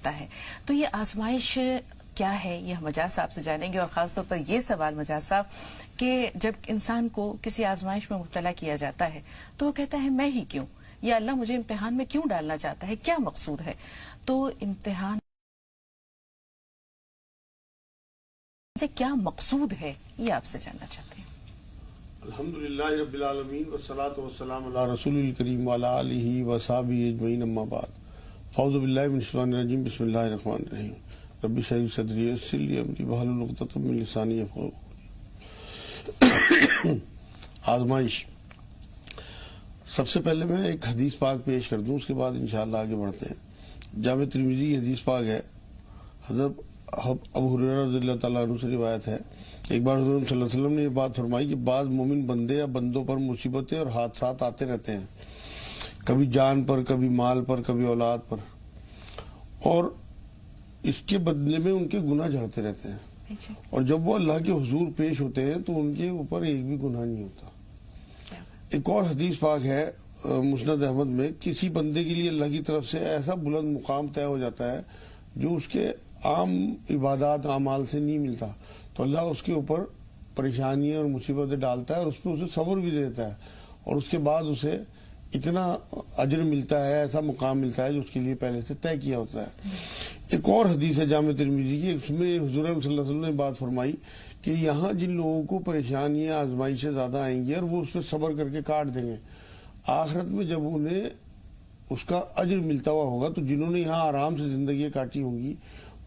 جاتا ہے. تو یہ آزمائش کیا ہے یہ ہم مجاز صاحب سے جانیں گے، اور خاص طور پر یہ سوال مجاز صاحب کہ جب انسان کو کسی آزمائش میں مبتلا کیا جاتا ہے تو وہ کہتا ہے میں ہی کیوں، یا اللہ مجھے امتحان میں کیوں ڈالنا چاہتا ہے، کیا مقصود ہے؟ تو امتحان سے کیا مقصود ہے یہ آپ سے جاننا چاہتے ہیں. الحمدللہ رب العالمین والصلاة والسلام علی رسول الکریم وعلی آلہ وصحبہ اجمعین، اما بعد، فاعوذ باللہ من الشیطان الرجیم، بسم اللہ الرحمن الرحیم، رب اشرح لي صدری ویسر لی امری واحلل عقدۃ من لسانی یفقہوا قولی. آزمائش. سب سے پہلے میں ایک حدیث پاک پیش کر دوں، اس کے بعد انشاءاللہ آگے بڑھتے ہیں. جامع ترمذی کی حدیث پاک ہے، حضرت ابو ہریرہ رضی اللہ تعالیٰ عنہ سے روایت ہے. ایک بار حضرت صلی اللہ علیہ وسلم نے یہ بات فرمائی کہ بعض مومن بندے یا بندوں پر مصیبتیں اور حادثات آتے رہتے ہیں، کبھی جان پر، کبھی مال پر، کبھی اولاد پر، اور اس کے بدلے میں ان کے گناہ جھڑتے رہتے ہیں، اور جب وہ اللہ کے حضور پیش ہوتے ہیں تو ان کے اوپر ایک بھی گناہ نہیں ہوتا. ایک اور حدیث پاک ہے مسند احمد میں، کسی بندے کے لیے اللہ کی طرف سے ایسا بلند مقام طے ہو جاتا ہے جو اس کے عام عبادات اعمال سے نہیں ملتا، تو اللہ اس کے اوپر پریشانیاں اور مصیبتیں ڈالتا ہے اور اس پہ اسے صبر بھی دیتا ہے، اور اس کے بعد اسے اتنا اجر ملتا ہے، ایسا مقام ملتا ہے جو اس کے لیے پہلے سے طے کیا ہوتا ہے. ایک اور حدیث ہے جامع ترمذی کی، اس میں حضور صلی اللہ علیہ وسلم نے بات فرمائی کہ یہاں جن لوگوں کو پریشانیاں آزمائش سے زیادہ آئیں گی اور وہ اس پہ صبر کر کے کاٹ دیں گے، آخرت میں جب انہیں اس کا اجر ملتا ہوا ہوگا تو جنہوں نے یہاں آرام سے زندگی کاٹی ہوں گی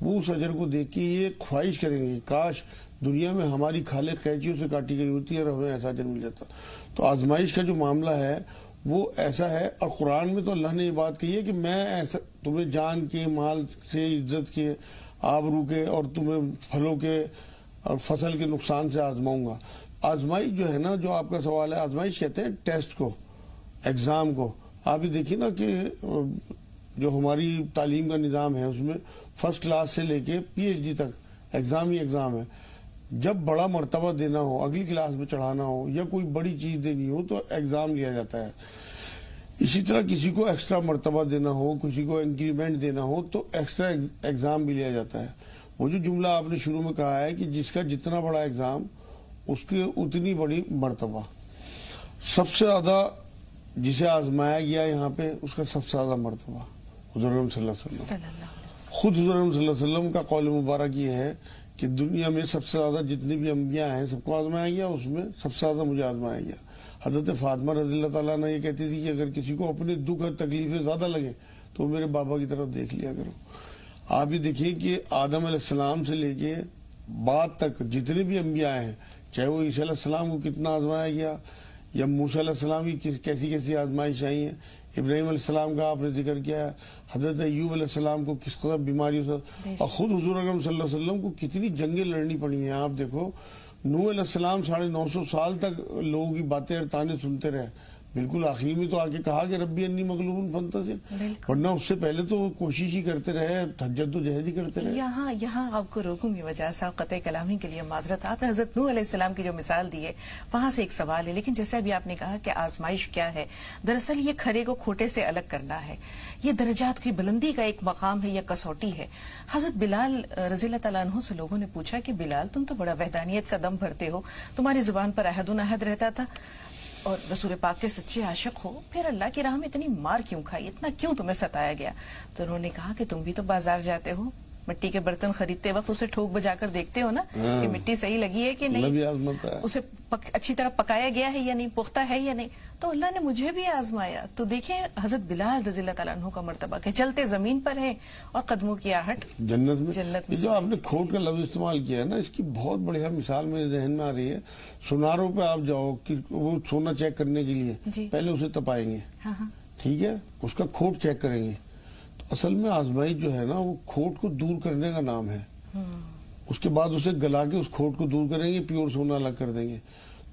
وہ اس اجر کو دیکھ کے یہ خواہش کریں گے کاش دنیا میں ہماری کھالیں قینچیوں سے کاٹی گئی ہوتی ہے اور ہمیں ایسا اجر مل جاتا. تو آزمائش کا جو معاملہ ہے وہ ایسا ہے، اور قرآن میں تو اللہ نے یہ بات کہی ہے کہ میں ایسا تمہیں جان کے، مال سے، عزت کے، آبرو کے، اور تمہیں پھلوں کے اور فصل کے نقصان سے آزماؤں گا. آزمائش جو ہے نا، جو آپ کا سوال ہے، آزمائش کہتے ہیں ٹیسٹ کو، ایگزام کو. آپ یہ دیکھیے نا کہ جو ہماری تعلیم کا نظام ہے اس میں فرسٹ کلاس سے لے کے پی ایچ ڈی تک ایگزام ہی ایگزام ہے. جب بڑا مرتبہ دینا ہو، اگلی کلاس میں چڑھانا ہو یا کوئی بڑی چیز دینی ہو تو ایگزام لیا جاتا ہے. اسی طرح کسی کو ایکسٹرا مرتبہ دینا ہو، کسی کو انکریمنٹ دینا ہو تو ایکسٹرا ایگزام بھی لیا جاتا ہے. وہ جو جملہ آپ نے شروع میں کہا ہے کہ جس کا جتنا بڑا ایگزام اس کی اتنی بڑی مرتبہ. سب سے زیادہ جسے آزمایا گیا یہاں پہ اس کا سب سے زیادہ مرتبہ حضور صلی اللہ علیہ وسلم. خود حضور صلی اللہ علیہ وسلم کا قول مبارک یہ ہے کہ دنیا میں سب سے زیادہ جتنے بھی انبیاء ہیں سب کو آزمایا گیا، اس میں سب سے زیادہ مجھے آزمایا گیا. حضرت فاطمہ رضی اللہ تعالیٰ نے یہ کہتی تھی کہ اگر کسی کو اپنے دکھ اور تکلیفیں زیادہ لگے تو میرے بابا کی طرف دیکھ لیا کرو. آپ یہ دیکھیے کہ آدم علیہ السلام سے لے کے بعد تک جتنے بھی انبیاء ہیں، چاہے وہ عیسیٰ علیہ السلام کو کتنا آزمایا گیا، یا موسیٰ علیہ السلام کی کیسی کیسی آزمائش آئی ہیں، ابراہیم علیہ السلام کا آپ نے ذکر کیا ہے، حضرت ایوب علیہ السلام کو کس قدر بیماریوں سے، اور خود حضور اکرم صلی اللہ علیہ وسلم کو کتنی جنگیں لڑنی پڑی ہیں. آپ دیکھو نوح علیہ السلام 950 سال تک لوگوں کی باتیں اور تانے سنتے رہے، بالکل آخر میں تو آگے کہا کہ ربی انی مغلوب فانتصر، ورنہ اس سے پہلے تو وہ کوشش ہی کرتے رہے، جد و جہد ہی کرتے رہے. یہاں آپ کو روکوں گی مجاز صاحب، قطع کلامی کے لیے معذرت. آپ نے حضرت نوح علیہ السلام کی جو مثال دی ہے وہاں سے ایک سوال ہے، لیکن جیسے ابھی آپ نے کہا کہ آزمائش کیا ہے، دراصل یہ کھرے کو کھوٹے سے الگ کرنا ہے، یہ درجات کی بلندی کا ایک مقام ہے یا کسوٹی ہے. حضرت بلال رضی اللہ تعالیٰ عنہ سے لوگوں نے پوچھا کہ بلال تم تو بڑا وحدانیت کا دم بھرتے ہو، تمہاری زبان پر عہد و نحد رہتا تھا اور رسول پاک کے سچے عاشق ہو، پھر اللہ کی راہ میں اتنی مار کیوں کھائی، اتنا کیوں تمہیں ستایا گیا؟ تو انہوں نے کہا کہ تم بھی تو بازار جاتے ہو، مٹی کے برتن خریدتے وقت اسے ٹھوک بجا کر دیکھتے ہو نا کہ مٹی صحیح لگی ہے کہ نہیں، اسے اچھی طرح پکایا گیا ہے یا نہیں، پختہ ہے یا نہیں. تو اللہ نے مجھے بھی آزمایا. تو دیکھیں حضرت بلال رضی اللہ تعالیٰ عنہ کا مرتبہ کہ چلتے زمین پر ہیں اور قدموں کی آہٹ جنت میں. جو آپ نے کھوٹ کا لفظ استعمال کیا ہے نا، اس کی بہت بڑھیا مثال میرے ذہن میں آ رہی ہے. سوناروں پہ آپ جاؤ کہ وہ سونا چیک کرنے کے لیے پہلے اسے تپائیں گے، ٹھیک ہے، اس کا کھوٹ چیک کریں گے. اصل میں آزمائش جو ہے نا وہ کھوٹ کو دور کرنے کا نام ہے. اس کے بعد اسے گلا کے اس کھوٹ کو دور کریں گے، پیور سونا الگ کر دیں گے.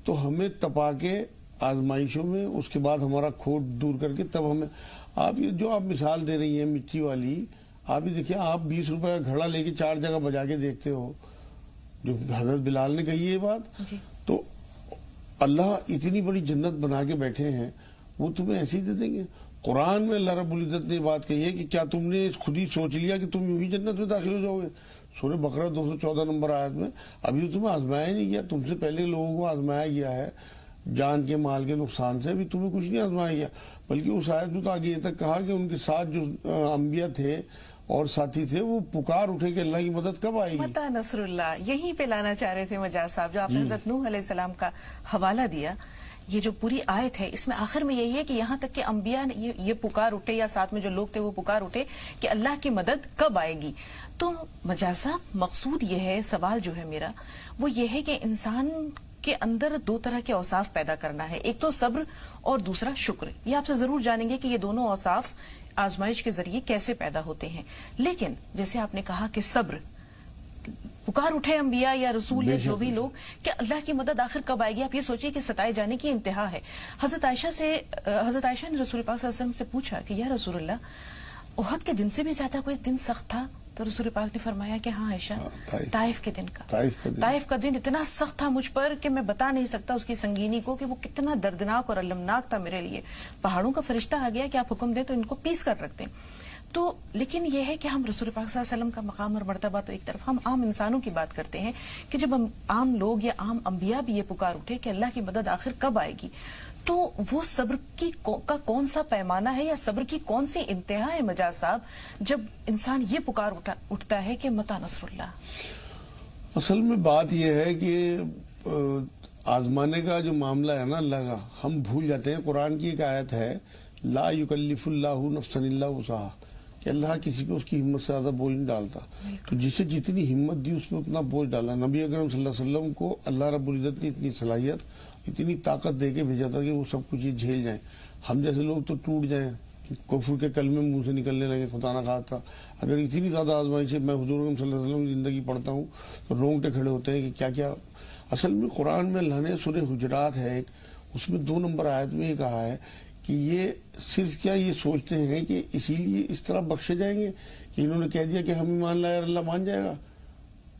تو ہمیں تپا کے آزمائشوں میں اس کے بعد ہمارا کھوٹ دور کر کے تب ہمیں، آپ یہ جو آپ مثال دے رہی ہیں مٹی والی، آپ یہ دیکھیں آپ 20 روپے کا گھڑا لے کے 4 جگہ بجا کے دیکھتے ہو، جو حضرت بلال نے کہی ہے بات، تو اللہ اتنی بڑی جنت بنا کے بیٹھے ہیں وہ تمہیں ایسے ہی دے دیں گے. قرآن میں اللہ رب العزت نے بات کہی ہے کہ کیا تم نے خود ہی سوچ لیا کہ تم یوں ہی جنت میں داخل ہو جاؤ گے؟ سورہ بقرہ 214 نمبر آیت میں ابھی تو تمہیں آزمایا نہیں گیا، تم سے پہلے لوگوں کو آزمایا گیا ہے جان کے مال کے نقصان سے، ابھی تمہیں کچھ نہیں آزمایا گیا۔ بلکہ اس آیت میں تو آگے یہ تک کہا کہ ان کے ساتھ جو انبیاء تھے اور ساتھی تھے وہ پکار اٹھے کہ اللہ کی مدد کب آئے گی۔ متى نصر اللہ، یہیں پہ لانا چاہ رہے تھے مجاز صاحب، جو آپ نے حضرت نوح علیہ السلام کا حوالہ دیا۔ یہ جو پوری آیت ہے اس میں آخر میں یہی ہے کہ یہاں تک کہ انبیاء یہ پکار اٹھے یا ساتھ میں جو لوگ تھے وہ پکار اٹھے کہ اللہ کی مدد کب آئے گی۔ تو مجاز صاحب مقصود یہ ہے، سوال جو ہے میرا وہ یہ ہے کہ انسان کے اندر دو طرح کے اوصاف پیدا کرنا ہے، ایک تو صبر اور دوسرا شکر۔ یہ آپ سے ضرور جانیں گے کہ یہ دونوں اوصاف آزمائش کے ذریعے کیسے پیدا ہوتے ہیں۔ لیکن جیسے آپ نے کہا کہ صبر، پکار اٹھے انبیاء یا رسول یا جو بھی لوگ کہ اللہ کی مدد آخر کب آئے گی، آپ یہ سوچیے کہ ستائے جانے کی انتہا ہے۔ حضرت عائشہ نے رسول پاک صلی اللہ علیہ وسلم سے پوچھا کہ یا رسول اللہ، احد کے دن سے بھی زیادہ کوئی دن سخت تھا؟ تو رسول پاک نے فرمایا کہ ہاں عائشہ، طائف کے دن کا، طائف کا دن اتنا سخت تھا مجھ پر کہ میں بتا نہیں سکتا اس کی سنگینی کو، کہ وہ کتنا دردناک اور المناک تھا میرے لیے۔ پہاڑوں کا فرشتہ آ گیا کہ آپ حکم دیں تو ان کو پیس کر رکھ دیں۔ تو لیکن یہ ہے کہ ہم رسول پاک صلی اللہ علیہ وسلم کا مقام اور مرتبہ تو ایک طرف، ہم عام انسانوں کی بات کرتے ہیں کہ جب ہم عام لوگ یا عام انبیاء بھی یہ پکار اٹھے کہ اللہ کی مدد آخر کب آئے گی، تو وہ صبر کا کون سا پیمانہ ہے یا صبر کی کون سی انتہا ہے مجاز صاحب، جب انسان یہ پکار اٹھتا ہے کہ متی نصر اللہ؟ اصل میں بات یہ ہے کہ آزمانے کا جو معاملہ ہے نا اللہ کا، ہم بھول جاتے ہیں۔ قرآن کی ایک آیت ہے، لا یکلف اللہ نفسا الا وسعها، کہ اللہ کسی پہ اس کی ہمت سے زیادہ بوجھ نہیں ڈالتا، تو جسے جتنی ہمت دی اس پہ اتنا بوجھ ڈالا۔ نبی اکرم صلی اللہ علیہ وسلم کو اللہ رب العزت نے اتنی صلاحیت، اتنی طاقت دے کے بھیجا تھا کہ وہ سب کچھ یہ جھیل جائیں۔ ہم جیسے لوگ تو ٹوٹ جائیں، کفر کے کلمے منہ سے نکلنے لگے، خدا نہ خواستہ۔ اگر اتنی زیادہ آزمائش ہے، میں حضور اکرم صلی اللہ علیہ وسلم کی زندگی پڑھتا ہوں تو رونگٹے کھڑے ہوتے ہیں کہ کیا کیا۔ اصل میں قرآن میں اللہ نے سورہ حجرات ہے ایک، اس میں 2 نمبر آیت میں یہ کہا ہے کہ یہ صرف کیا یہ سوچتے ہیں کہ اسی لیے اس طرح بخشے جائیں گے کہ انہوں نے کہہ دیا کہ ہم ایمان لائے اور اللہ مان جائے گا،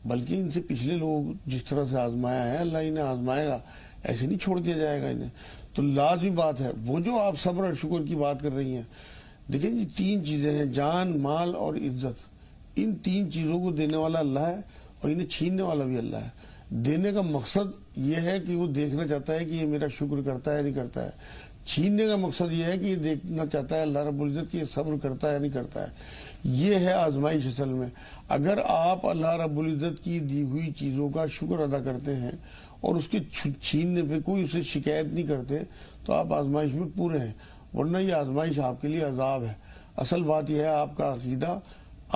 بلکہ ان سے پچھلے لوگ جس طرح سے آزمایا ہے اللہ انہیں آزمائے گا، ایسے نہیں چھوڑ دیا جائے گا انہیں۔ تو لازمی بات ہے وہ جو آپ صبر اور شکر کی بات کر رہی ہیں، دیکھیں جی 3 چیزیں ہیں، جان، مال اور عزت۔ ان 3 چیزوں کو دینے والا اللہ ہے اور انہیں چھیننے والا بھی اللہ ہے۔ دینے کا مقصد یہ ہے کہ وہ دیکھنا چاہتا ہے کہ یہ میرا شکر کرتا ہے یا نہیں کرتا ہے، چھیننے کا مقصد یہ ہے کہ یہ دیکھنا چاہتا ہے اللہ رب العزت کی یہ صبر کرتا ہے یا نہیں کرتا ہے۔ یہ ہے آزمائش اصل میں۔ اگر آپ اللہ رب العزت کی دی ہوئی چیزوں کا شکر ادا کرتے ہیں اور اس کے چھیننے پہ کوئی اسے شکایت نہیں کرتے تو آپ آزمائش میں پورے ہیں، ورنہ یہ آزمائش آپ کے لیے عذاب ہے۔ اصل بات یہ ہے آپ کا عقیدہ،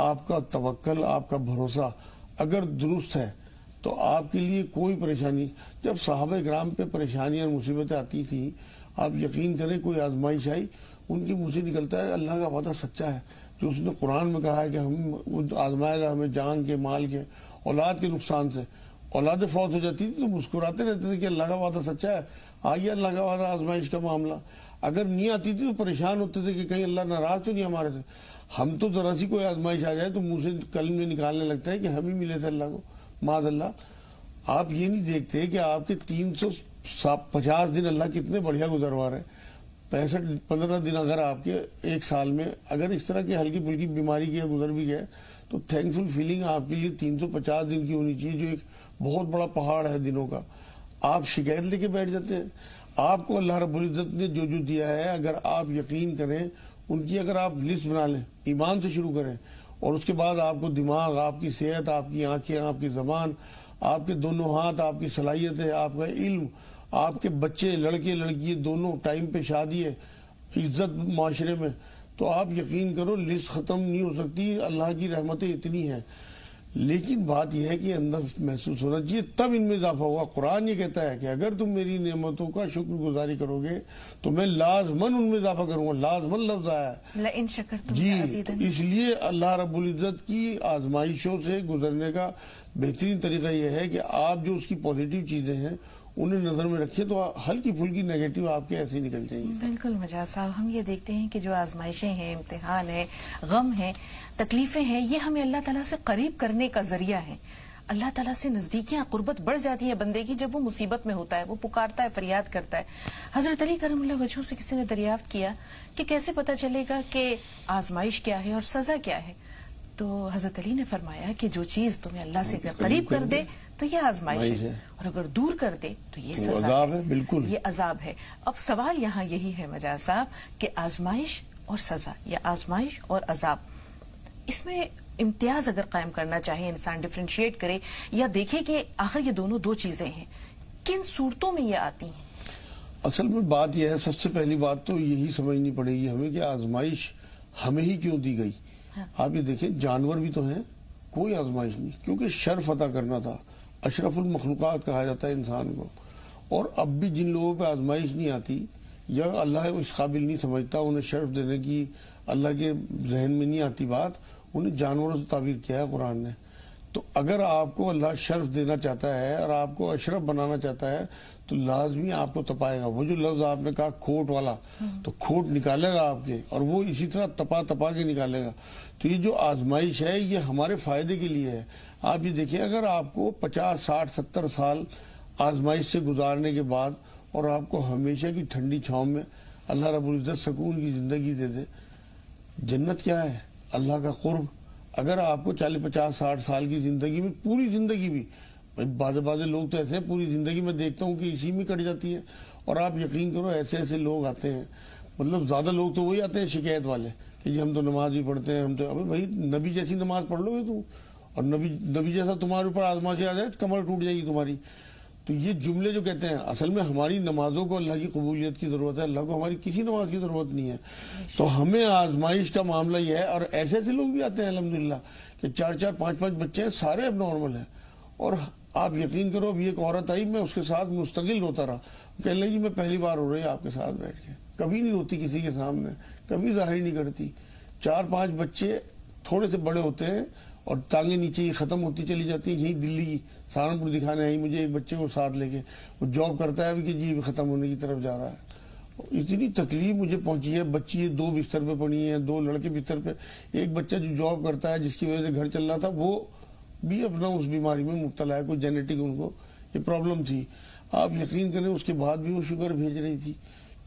آپ کا توکل، آپ کا بھروسہ اگر درست ہے تو آپ کے لیے کوئی پریشانی۔ جب صحابہ کرام پہ پریشانیاں اور مصیبتیں آتی تھیں، آپ یقین کریں کوئی آزمائش آئی، ان کے منہ سے نکلتا ہے اللہ کا وعدہ سچا ہے، جو اس نے قرآن میں کہا ہے کہ ہم آزمائے گا ہمیں جان کے، مال کے، اولاد کے نقصان سے۔ اولاد فوت ہو جاتی تھی تو مسکراتے رہتے تھے کہ اللہ کا وعدہ سچا ہے، آئیے اللہ کا وعدہ آزمائش کا معاملہ۔ اگر نہیں آتی تھی تو پریشان ہوتے تھے کہ کہیں اللہ ناراض تو نہیں ہمارے سے۔ ہم تو ذرا سی کوئی آزمائش آ جائے تو منہ سے کلمے نکالنے لگتا ہے کہ ہم ہی ملے تھے اللہ کو، معاذ اللہ۔ آپ یہ نہیں دیکھتے کہ آپ کے 350 دن اللہ کتنے بڑھیا گزروا رہے ہیں۔ 15 دن اگر آپ کے ایک سال میں اگر اس طرح کی ہلکی پھلکی بیماری کی گزر بھی گئے تو تھینکفل فیلنگ آپ کے لیے 350 دن کی ہونی چاہیے، جو ایک بہت بڑا پہاڑ ہے دنوں کا۔ آپ شکایت لے کے بیٹھ جاتے ہیں۔ آپ کو اللہ رب العزت نے جو جو دیا ہے اگر آپ یقین کریں، ان کی اگر آپ لسٹ بنا لیں، ایمان سے شروع کریں، اور اس کے بعد آپ کو دماغ، آپ کی صحت، آپ کی آنکھیں، آپ کی زبان، آپ کے دونوں ہاتھ، آپ کی صلاحیتیں، آپ کا علم، آپ کے بچے، لڑکے لڑکی دونوں، ٹائم پہ شادی ہے، عزت معاشرے میں، تو آپ یقین کرو لسٹ ختم نہیں ہو سکتی۔ اللہ کی رحمتیں اتنی ہیں، لیکن بات یہ ہے کہ اندر محسوس ہونا چاہیے، تب ان میں اضافہ ہوگا۔ قرآن یہ کہتا ہے کہ اگر تم میری نعمتوں کا شکر گزاری کرو گے تو میں لازماً ان میں اضافہ کروں گا۔ لازماً لفظ آیا ہے لئن شکرتم جی، لأزیدنکم۔ اس لیے اللہ رب العزت کی آزمائشوں سے گزرنے کا بہترین طریقہ یہ ہے کہ آپ جو اس کی پازیٹیو چیزیں ہیں انہیں نظر میں رکھیں تو ہلکی پھلکی نیگیٹو آپ کے ایسے ہی نکل جائیں گی۔ بالکل مجاز صاحب، ہم یہ دیکھتے ہیں کہ جو آزمائشیں ہیں، امتحان ہیں، غم ہیں، تکلیفیں ہیں، یہ ہمیں اللہ تعالیٰ سے قریب کرنے کا ذریعہ ہے۔ اللہ تعالیٰ سے نزدیکیاں قربت بڑھ جاتی ہے بندے کی جب وہ مصیبت میں ہوتا ہے, وہ پکارتا ہے, فریاد کرتا ہے. حضرت علی کرم اللہ وجہہ سے کسی نے دریافت کیا کہ کیسے پتہ چلے گا کہ آزمائش کیا ہے اور سزا کیا ہے, تو حضرت علی نے فرمایا کہ جو چیز تمہیں اللہ سے قریب کر دے تو یہ آزمائش ہے, اور اگر دور کر دے تو یہ سزا ہے, بالکل یہ عذاب ہے. اب سوال یہاں یہی ہے مجاز صاحب کہ آزمائش اور سزا یا آزمائش اور عذاب, اس میں امتیاز اگر قائم کرنا چاہے انسان, ڈفرینشیٹ کرے یا دیکھے کہ آخر یہ دونوں دو چیزیں ہیں, کن صورتوں میں یہ آتی ہیں؟ اصل میں بات یہ ہے, سب سے پہلی بات تو یہی سمجھنی پڑے گی ہمیں کہ آزمائش ہمیں ہی کیوں دی گئی. آپ یہ دیکھیں جانور بھی تو ہیں, کوئی آزمائش نہیں, کیونکہ شرف عطا کرنا تھا. اشرف المخلوقات کہا جاتا ہے انسان کو, اور اب بھی جن لوگوں پہ آزمائش نہیں آتی یا اللہ اس قابل نہیں سمجھتا, انہیں شرف دینے کی اللہ کے ذہن میں نہیں آتی بات, انہیں جانوروں سے تعبیر کیا ہے قرآن نے. تو اگر آپ کو اللہ شرف دینا چاہتا ہے اور آپ کو اشرف بنانا چاہتا ہے تو لازمی آپ کو تپائے گا. وہ جو لفظ آپ نے کہا کھوٹ والا, تو کھوٹ نکالے گا آپ کے, اور وہ اسی طرح تپا کے نکالے گا. تو یہ جو آزمائش ہے یہ ہمارے فائدے کے لیے ہے. آپ یہ دیکھیں اگر آپ کو 50 60 70 سال آزمائش سے گزارنے کے بعد اور آپ کو ہمیشہ کی ٹھنڈی چھاؤں میں اللہ رب العزت سکون کی زندگی دے دے, جنت کیا ہے؟ اللہ کا قرب. اگر آپ کو 40 50 60 سال کی زندگی میں, پوری زندگی بھی, بعض لوگ تو ایسے ہیں پوری زندگی میں دیکھتا ہوں کہ اسی میں کٹ جاتی ہے, اور آپ یقین کرو ایسے ایسے لوگ آتے ہیں, مطلب زیادہ لوگ تو وہی آتے ہیں شکایت والے کہ جی ہم تو نماز بھی پڑھتے ہیں, ہم تو, ابھی بھائی نبی جیسی نماز پڑھ لو گے تم, اور نبی جیسا تمہارے اوپر آزمائش آ جائے کمر ٹوٹ جائے گی تمہاری. تو یہ جملے جو کہتے ہیں, اصل میں ہماری نمازوں کو اللہ کی قبولیت کی ضرورت ہے, اللہ کو ہماری کسی نماز کی ضرورت نہیں ہے. تو ہمیں آزمائش کا معاملہ یہ ہے, اور ایسے ایسے لوگ بھی آتے ہیں الحمدللہ کہ 4 4 5 5 بچے ہیں, سارے اب نارمل ہیں. اور آپ یقین کرو اب ایک عورت آئی, میں اس کے ساتھ مستقل روتا رہا, کہنے لگی میں پہلی بار ہو رہی آپ کے ساتھ بیٹھ کے, کبھی نہیں روتی کسی کے سامنے, کبھی ظاہر نہیں کرتی. 4 5 بچے تھوڑے سے بڑے ہوتے ہیں اور ٹانگیں نیچے ہی ختم ہوتی چلی جاتی ہیں. یہی دلی سہارنپور دکھانے آئی مجھے ایک بچے کو ساتھ لے کے, وہ جاب کرتا ہے ابھی کہ جی ختم ہونے کی طرف جا رہا ہے. اتنی تکلیف مجھے پہنچی ہے. بچی 2 بستر پہ پڑی ہیں, 2 لڑکے بستر پہ. ایک بچہ جو جاب کرتا ہے جس کی وجہ سے گھر چل رہا تھا, وہ بھی اپنا اس بیماری میں مبتلا ہے, کوئی جینیٹک ان کو یہ پرابلم تھی. آپ یقین کریں اس کے بعد بھی وہ شوگر بھیج رہی تھی.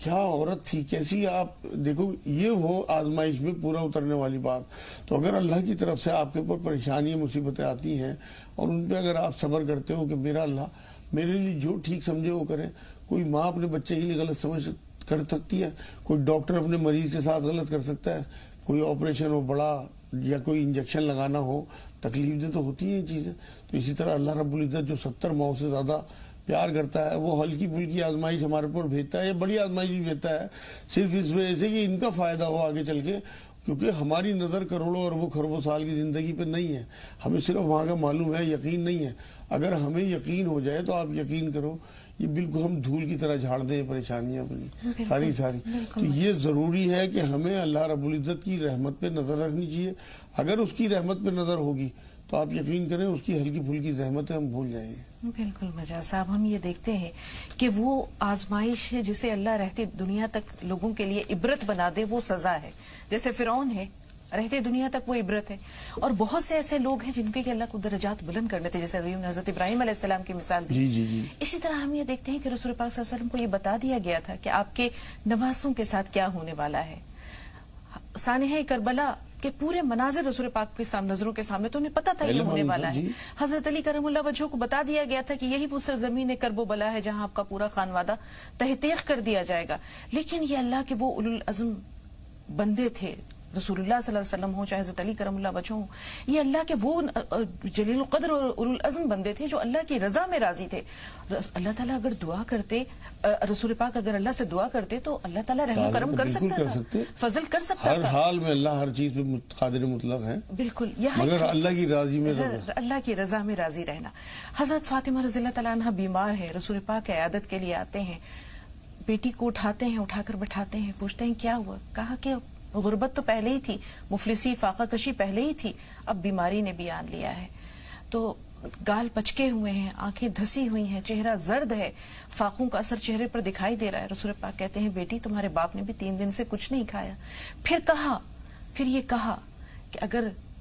کیا عورت تھی, کیسی. آپ دیکھو یہ ہو آزمائش میں پورا اترنے والی بات. تو اگر اللہ کی طرف سے آپ کے اوپر پریشانیاں مصیبتیں آتی ہیں اور ان پہ اگر آپ صبر کرتے ہو کہ میرا اللہ میرے لیے جو ٹھیک سمجھے وہ کرے. کوئی ماں اپنے بچے کے لیے غلط سمجھ کر سکتی ہے, کوئی ڈاکٹر اپنے مریض کے ساتھ غلط کر سکتا ہے, کوئی آپریشن ہو بڑا یا کوئی انجیکشن لگانا ہو, تکلیف دہ تو ہوتی ہیں یہ چیزیں. تو اسی طرح اللہ رب العزت جو 70 ماؤں سے زیادہ پیار کرتا ہے, وہ ہلکی پھلکی آزمائش ہمارے اوپر بھیجتا ہے, یا بڑی آزمائش بھی بھیجتا ہے صرف اس وجہ سے کہ ان کا فائدہ ہو آگے چل کے. کیونکہ ہماری نظر کروڑوں اربوں خربوں سال کی زندگی پہ نہیں ہے, ہمیں صرف وہاں کا معلوم ہے, یقین نہیں ہے. اگر ہمیں یقین ہو جائے تو آپ یقین کرو یہ بالکل ہم دھول کی طرح جھاڑ دیں پریشانیاں اپنی ساری. تو یہ ضروری ہے کہ ہمیں اللہ رب العزت کی رحمت پہ نظر رکھنی چاہیے. اگر اس کی رحمت پہ نظر ہوگی تو آپ یقین کریں اس کی ہلکی پھلکی زحمتیں ہم بھول جائیں گے. بالکل مجاز صاحب, ہم یہ دیکھتے ہیں کہ وہ آزمائش ہے جسے اللہ رہتی دنیا تک لوگوں کے لیے عبرت بنا دے, وہ سزا ہے. جیسے فرعون ہے, رہتے دنیا تک وہ عبرت ہے. اور بہت سے ایسے لوگ ہیں جن کے اللہ کو درجات بلند کرنے تھے, جیسے حضرت ابراہیم علیہ السلام کی مثال دی. جی. اسی طرح ہم یہ دیکھتے ہیں کہ رسول پاک صلی اللہ علیہ وسلم کو یہ بتا دیا گیا تھا کہ آپ کے نواسوں کے ساتھ کیا ہونے والا ہے. سانحہ کربلا کہ پورے مناظر رسول پاک کے نظروں کے سامنے, تو انہیں پتا تھا یہ ہونے والا ہے. حضرت علی کرم اللہ وجہہ کو بتا دیا گیا تھا کہ یہی وہ سرزمین کرب و بلا ہے جہاں آپ کا پورا خانوادہ تہہ تیغ کر دیا جائے گا. لیکن یہ اللہ کے وہ اولو العزم بندے تھے, رسول اللہ صلی اللہ علیہ وسلم ہو چاہے حضرت علی کرم اللہ وجہہ ہوں, یہ اللہ کے وہ جلیل القدر اور اولو العزم بندے تھے جو اللہ کی رضا میں راضی تھے. اللہ تعالیٰ اگر دعا کرتے, رسول پاک اگر اللہ سے دعا کرتے تو اللہ تعالیٰ رحم و کرم کر سکتا تھا, فضل کر سکتا تھا. ہر حال میں اللہ ہر چیز پہ قادر مطلق ہے. بالکل, مگر اللہ کی راضی میں اللہ کی رضا میں راضی رہنا. حضرت فاطمہ رضی اللہ تعالیٰ عنہ بیمار ہے, رسول پاک عیادت کے لیے آتے ہیں, بیٹی کو اٹھاتے ہیں, اٹھا کر بٹھاتے ہیں, پوچھتے ہیں کیا ہوا. کہا کہ غربت تو پہلے ہی تھی, مفلسی فاقہ کشی پہلے ہی تھی, اب بیماری نے بھی آن لیا ہے. تو گال پچکے ہوئے ہیں, آنکھیں دھسی ہوئی ہیں, چہرہ زرد ہے, فاقوں کا اثر چہرے پر دکھائی دے رہا ہے. رسول پاک کہتے ہیں بیٹی تمہارے باپ نے بھی 3 دن سے کچھ نہیں کھایا. پھر یہ کہا کہ اگر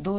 2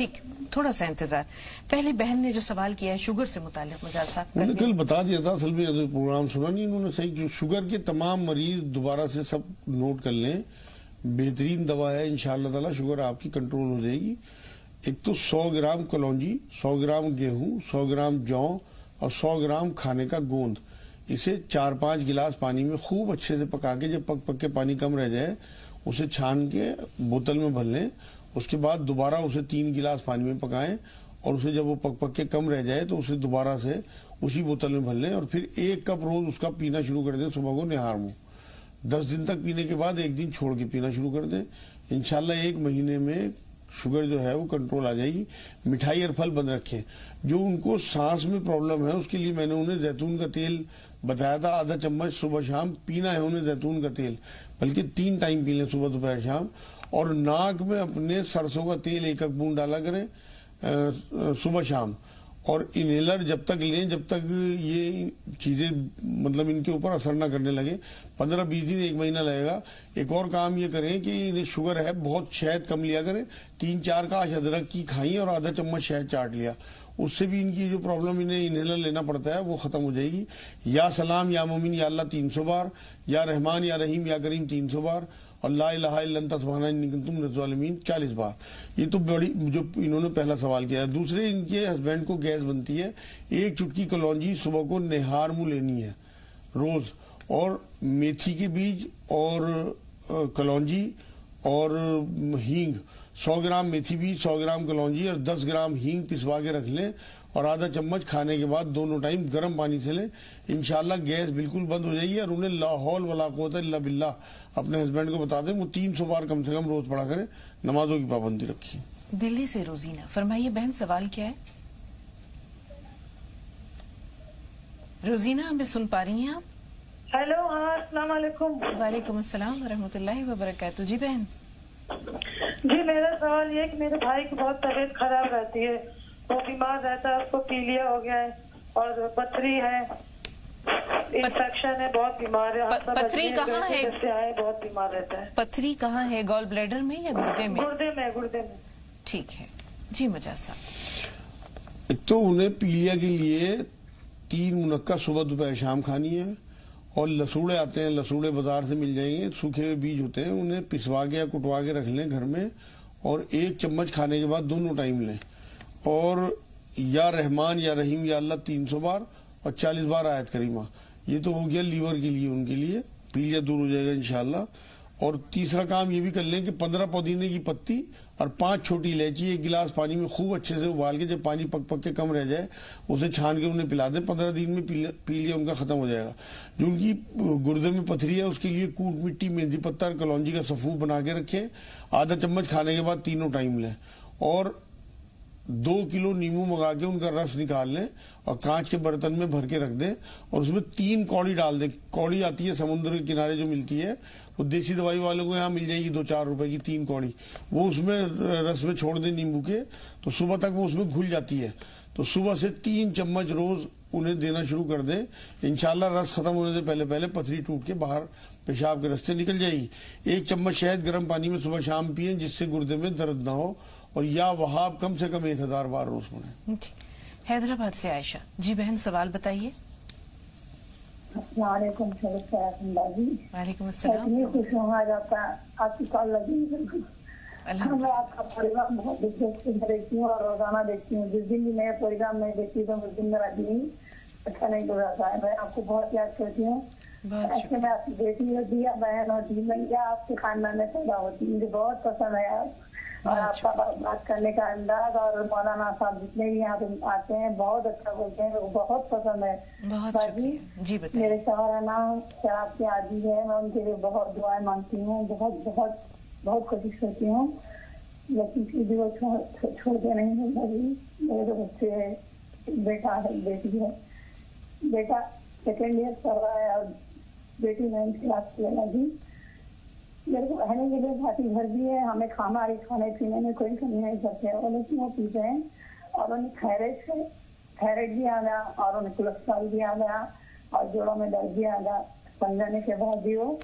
ٹھیک، تھوڑا سا انتظار. پہلے بہن نے جو سوال کیا ہے شوگر سے متعلق مجاز صاحب انہوں نے کر کل لیں. بتا دیا تھا، اصل میں پروگرام سنا نہیں انہوں نے صحیح. جو شوگر کے تمام مریض دوبارہ سے سب نوٹ کر لیں، بہترین دوا ہے انشاءاللہ تعالی، شوگر آپ کی کنٹرول ہو جائے گی. ایک تو 100 گرام کلونجی، 100 گرام گیہوں، 100 گرام جو اور 100 گرام کھانے کا گوند، اسے 4-5 گلاس پانی میں خوب اچھے سے پکا کے، جب پک کے پانی کم رہ جائے اسے چھان کے بوتل میں بھر لیں. اس کے بعد دوبارہ اسے 3 گلاس پانی میں پکائیں، اور اسے جب وہ پک کے کم رہ جائے تو اسے دوبارہ سے اسی بوتل میں بھر لیں، اور پھر 1 کپ روز اس کا پینا شروع کر دیں صبح کو نہار منہ. 10 دن تک پینے کے بعد 1 دن چھوڑ کے پینا شروع کر دیں. انشاءاللہ 1 مہینے میں شوگر جو ہے وہ کنٹرول آ جائے گی. مٹھائی اور پھل بند رکھیں. جو ان کو سانس میں پرابلم ہے اس کے لیے میں نے انہیں زیتون کا تیل بتایا تھا، آدھا چمچ صبح شام پینا ہے انہیں زیتون کا تیل، بلکہ 3 ٹائم پی لیں، صبح دوپہر شام. اور ناک میں اپنے سرسوں کا تیل 1 بوند ڈالا کریں صبح شام. اور انہیلر جب تک لیں جب تک یہ چیزیں مطلب ان کے اوپر اثر نہ کرنے لگے. 15-20 دن 1 مہینہ لگے گا. ایک اور کام یہ کریں کہ انہیں شوگر ہے، بہت شہد کم لیا کریں. 3-4 کاش ادرک کی کھائیں اور آدھا چمچ شہد چاٹ لیا، اس سے بھی ان کی جو پرابلم انہیں انہیلر لینا پڑتا ہے وہ ختم ہو جائے گی. یا سلام یا مومن یا اللہ 300 بار، یا رحمان یا رحیم یا کریم 300 بار، اور لا الہ الا انت سبحانک انی کنت من الظالمین 40 بار. یہ تو بڑی جو انہوں نے پہلا سوال کیا ہے. دوسرے ان کے ہسبینڈ کو گیس بنتی ہے. 1 چٹکی کلونجی صبح کو نہار منہ لینی ہے روز، اور میتھی کے بیج اور کلونجی اور ہینگ، 100 گرام میتھی بیج، 100 گرام کلونجی اور 10 گرام ہینگ پسوا کے رکھ لیں، اور آدھا چمچ کھانے کے بعد دونوں ٹائم گرم پانی سے لیں. انشاءاللہ گیس بالکل بند ہو جائے گی. اور انہیں لا حول ولا قوت الا باللہ اپنے ہسبینڈ کو بتا دیں، وہ 300 بار کم سے کم روز پڑھا کریں. نمازوں کی پابندی رکھیں. دلی سے روزینہ، فرمائیے بہن سوال کیا ہے؟ روزینہ ہمیں سن پا رہی ہیں آپ؟ ہیلو، ہاں السلام علیکم. وعلیکم السلام ورحمۃ اللہ وبرکاتہ. جی بہن. جی میرا سوال یہ ہے کہ میرے بھائی کی بہت طبیعت خراب رہتی ہے، وہ بیمار رہتا ہے، اس کو پیلیا ہو گیا ہے اور پتھری ہے، انفیکشن ہے، بہت بیمار ہے. پتھری کہاں ہے؟ بہت بیمار رہتا ہے. پتھری کہاں ہے؟ گال بلیڈر میں یا گردے میں؟ گردے میں. ٹھیک ہے جی مجاز صاحب. ایک تو انہیں پیلیا کے لیے 3 منقع صبح دوپہر شام کھانی ہے. اور لسوڑے آتے ہیں، لسوڑے بازار سے مل جائیں گے، سوکھے ہوئے بیج ہوتے ہیں، انہیں پسوا کے یا کٹوا کے رکھ لیں گھر میں، اور 1 چمچ کھانے کے بعد دونوں ٹائم لیں. اور یا رحمان یا رحیم یا اللہ 300 بار اور 40 بار آیت کریمہ. یہ تو ہو گیا لیور کے لیے، ان کے لیے پیلیا دور ہو جائے گا انشاءاللہ. اور تیسرا کام یہ بھی کر لیں کہ 15 پودینے کی پتی اور 5 چھوٹی الائچی 1 گلاس پانی میں خوب اچھے سے ابال کے، جب پانی پک کے کم رہ جائے اسے چھان کے انہیں پلا دیں. 15 دن میں پیلیا ان کا ختم ہو جائے گا. جو ان کی گردے میں پتھری ہے اس کے لیے کوٹ مٹی، مہندی پتہ اور کلونجی کا سفوف بنا کے رکھیں. آدھا چمچ کھانے کے بعد تینوں ٹائم لیں. اور 2 کلو نیمبو منگا کے ان کا رس نکال لیں اور کانچ کے برتن میں بھر کے رکھ دیں، اور اس میں 3 کوڑی ڈال دیں. کوڑی آتی ہے سمندر کے کنارے جو ملتی ہے، وہ دیسی دوائی والوں کو یہاں مل جائے گی 2-4 روپے کی 3 کوڑی. وہ اس میں رس میں چھوڑ دیں نیمبو کے، تو صبح تک وہ اس میں گھل جاتی ہے. تو صبح سے 3 چمچ روز انہیں دینا شروع کر دیں. انشاءاللہ رس ختم ہونے سے پہلے پتھری ٹوٹ کے باہر پیشاب کے رستے نکل جائے گی. 1 چمچ شہد گرم پانی میں صبح شام پئیں، جس سے گردے میں درد نہ ہو. اور یا وہاب کم سے کم 1000 بار روز پڑھیں. حیدرآباد سے عائشہ. جی بہن سوال بتائیے. السلام علیکم. وعلیکم السلام. اتنی خوش ہوں آج آپ کی کال لگی. میں آپ کا پروگرام بہت دیکھتی ہوں اور روزانہ دیکھتی ہوں. جس دن بھی میں پروگرام نہیں دیکھتی تو اس دن میرا دن اچھا نہیں گزرتا ہے. میں آپ کو بہت یاد کرتی ہوں. ایسے میں آپ کی بیٹی اور دیا بہن اور دی بھیا آپ کے خاندان میں پیدا ہوتی. مجھے بہت پسند ہے آپ اور آپ کا بات کرنے کا انداز، اور مولانا صاحب جتنے بھی یہاں پہ آتے ہیں بہت اچھا بولتے ہیں، وہ بہت پسند ہے. جی بتائیے. میرے شوہر ہے نا شراب کے عادی ہے، میں ان کے لیے بہت دعائیں مانگتی ہوں، بہت بہت بہت کوشش کرتی ہوں، لیکن پھر بھی وہ چھوڑتے نہیں ہیں. میرے 2 بچے ہیں، بیٹا ہے بیٹی ہے. بیٹا 2nd ایئر کر رہا ہے اور بیٹی 9th کلاس کی لگی. میرے کو رہنے کے لیے ذاتی گھر بھی ہے. ہمیں کھانے پینے میں کوئی کمی نہیں کرتے، لیکن وہ پیتے ہیں اور انہیں تھائرائڈ بھی آ گیا اور انہیں کولیسٹرول بھی آ گیا اور جوڑوں میں درد بھی آ گیا. سمجھانے کے بعد بھی وہ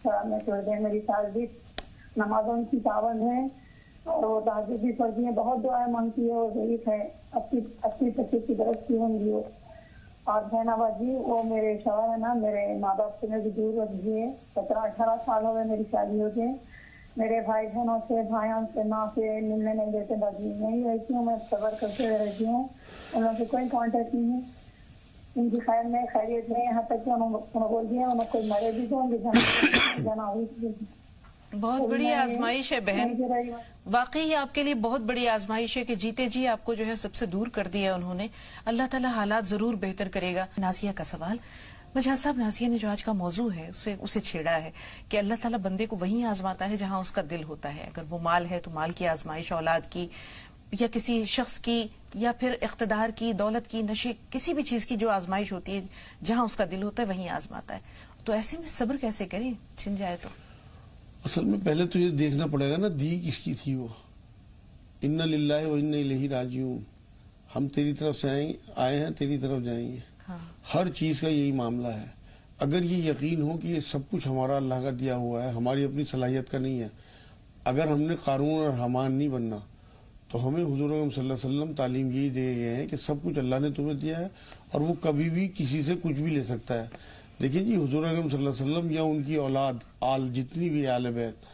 شراب میں چھوڑ دیں. میری ساس بھی نمازوں کی پابند ہے اور وہ تہجد بھی پڑھتی ہیں, بہت دعائیں مانگتی ہے, وہ ضعیف ہے, 80-85 کی برس کی ہوں گی وہ. اور زینب جی وہ میرے شوہر ہے نا, میرے ماں باپ سے میں بھی دور رکھ دیے, 17-18 سال ہو گئے میری شادی ہو کے. میرے بھائی بہنوں سے, بھائیوں سے, ماں سے ملنے نہیں دیتے, بس نہیں رہتی ہوں, میں صبر کرتے رہتی ہوں, ان لوگوں سے کوئی کانٹیکٹ نہیں ہے. ان کی خیر میں خیریت نہیں, یہاں تک کہ انہوں بول دیا انہوں کوئی مرے بھی تو جانا ہوئی. بہت بڑی آزمائش ہے بہن, واقعی آپ کے لیے بہت بڑی آزمائش ہے کہ جیتے جی آپ کو جو ہے سب سے دور کر دیا انہوں نے. اللہ تعالیٰ حالات ضرور بہتر کرے گا. نازیہ کا سوال, مجاہد صاحب, نازیہ نے جو آج کا موضوع ہے اسے چھیڑا ہے کہ اللہ تعالیٰ بندے کو وہیں آزماتا ہے جہاں اس کا دل ہوتا ہے. اگر وہ مال ہے تو مال کی آزمائش, اولاد کی یا کسی شخص کی یا پھر اقتدار کی, دولت کی, نشے, کسی بھی چیز کی جو آزمائش ہوتی ہے جہاں اس کا دل ہوتا ہے وہیں آزماتا ہے. تو ایسے میں صبر کیسے کریں چھن جائے تو؟ اصل میں پہلے تو یہ دیکھنا پڑے گا نا دی کس کی تھی وہ. انا للہ و انا الیہ راجعون, ہم تیری طرف سے آئے ہیں, تیری طرف جائیں گے. ہر چیز کا یہی معاملہ ہے. اگر یہ یقین ہو کہ یہ سب کچھ ہمارا اللہ کا دیا ہوا ہے, ہماری اپنی صلاحیت کا نہیں ہے, اگر ہم نے قارون اور حامان نہیں بننا, تو ہمیں حضور صلی اللہ علیہ وسلم تعلیم یہی دے گئے ہیں کہ سب کچھ اللہ نے تمہیں دیا ہے اور وہ کبھی بھی کسی سے کچھ بھی لے سکتا ہے. دیکھیں جی, حضور صلی اللہ علیہ وسلم یا ان کی اولاد جتنی بھی آل بیت,